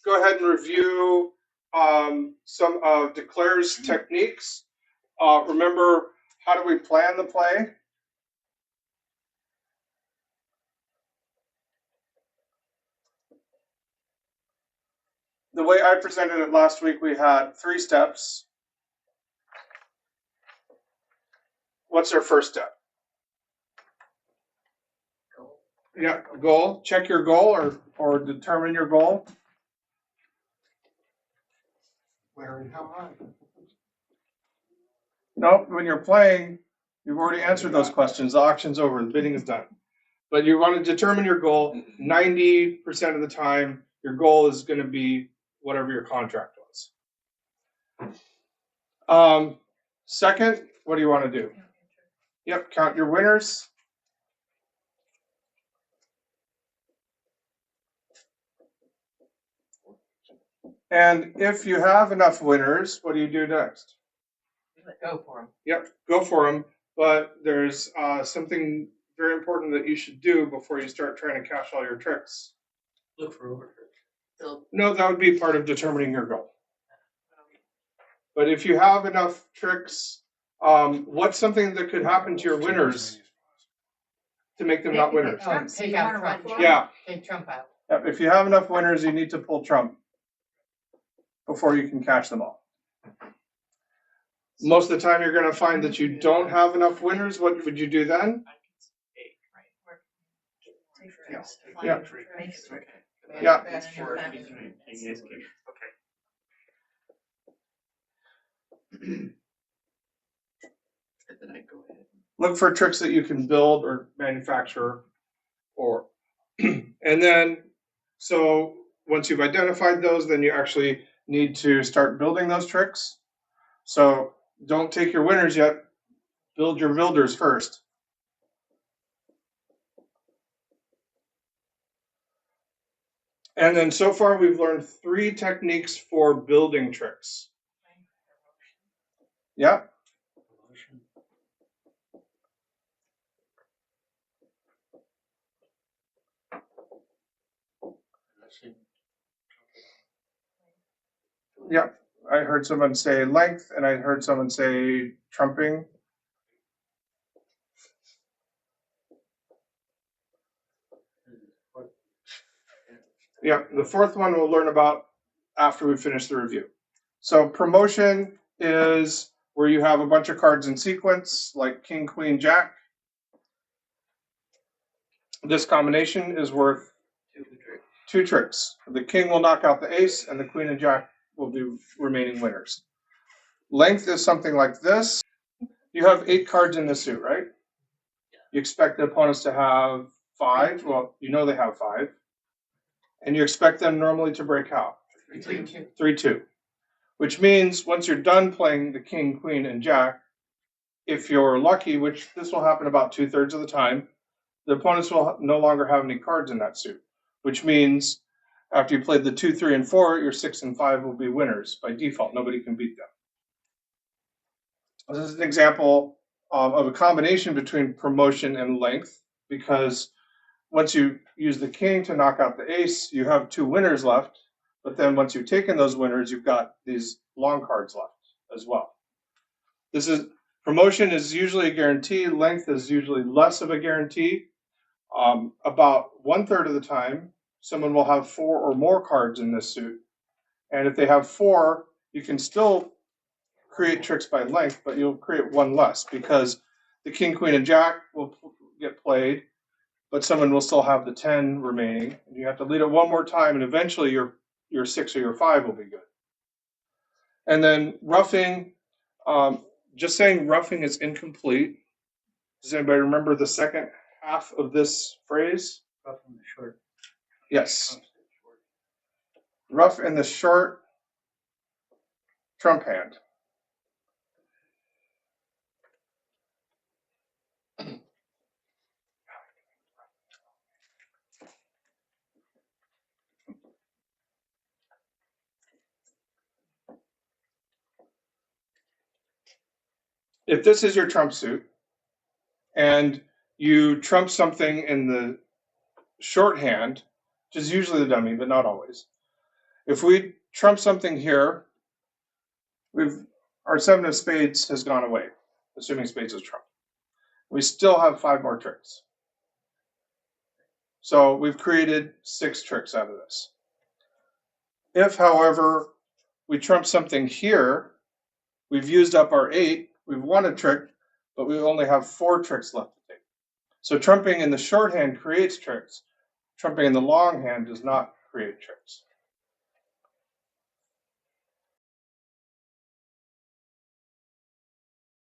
Go ahead and review some of Declare's techniques. Remember, how do we plan the play? The way I presented it last week, we had 3 steps. What's our first step? Yeah, goal. Check your goal or determine your goal. Where and how high? No, when you're playing, you've already answered those questions. The auction's over. The bidding is done. But you want to determine your goal. 90% of the time, your goal is going to be whatever your contract was. Second, what do you want to do? Yep, count your winners. And if you have enough winners, what do you do next? Go for them. Yep, go for them. But there's something very important that you should do before you start trying to cash all your tricks. Look for overtricks. No, that would be part of determining your goal. But if you have enough tricks, what's something that could happen to your winners to make them not winners? Take out Trump. Yeah. Take Trump out. If you have enough winners, you need to pull Trump before you can catch them all. Most of the time, you're going to find that you don't have enough winners. What would you do then? Yeah. Yeah. Look for tricks that you can build or manufacture, or and then so once you've identified those, then you actually need to start building those tricks. So don't take your winners yet. Build your builders first. And then so far we've learned 3 techniques for building tricks. Yeah. Yeah, I heard someone say length, and I heard someone say trumping. Yeah, the 4th one we'll learn about after we finish the review. So promotion is where you have a bunch of cards in sequence, like King, Queen, Jack. This combination is worth 2 tricks. The King will knock out the Ace, and the Queen and Jack will be remaining winners. Length is something like this. You have 8 cards in this suit, right? You expect the opponents to have 5. Well, you know they have 5. And you expect them normally to break out. 3-2. Which means once you're done playing the King, Queen, and Jack, if you're lucky, which this will happen about 2/3 of the time, the opponents will no longer have any cards in that suit. Which means after you played the 2, 3, and 4, your 6 and 5 will be winners by default. Nobody can beat them. This is an example of a combination between promotion and length, because once you use the King to knock out the Ace, you have 2 winners left. But then once you've taken those winners, you've got these long cards left as well. Promotion is usually a guarantee. Length is usually less of a guarantee. About 1/3 of the time, someone will have 4 or more cards in this suit. And if they have 4, you can still create tricks by length, but you'll create 1 less, because the King, Queen, and Jack will get played, but someone will still have the 10 remaining. And you have to lead it 1 more time, and eventually your 6 or your 5 will be good. And then roughing, just saying roughing is incomplete. Does anybody remember the second half of this phrase? Rough in the short. Yes. Rough in the short trump hand. If this is your trump suit and you trump something in the shorthand, which is usually the dummy, but not always. If we trump something here, our 7 of spades has gone away, assuming spades is trumped. We still have 5 more tricks. So we've created 6 tricks out of this. If, however, we trump something here, we've used up our 8, we've won a trick, but we only have 4 tricks left to take. So trumping in the shorthand creates tricks. Trumping in the longhand does not create tricks.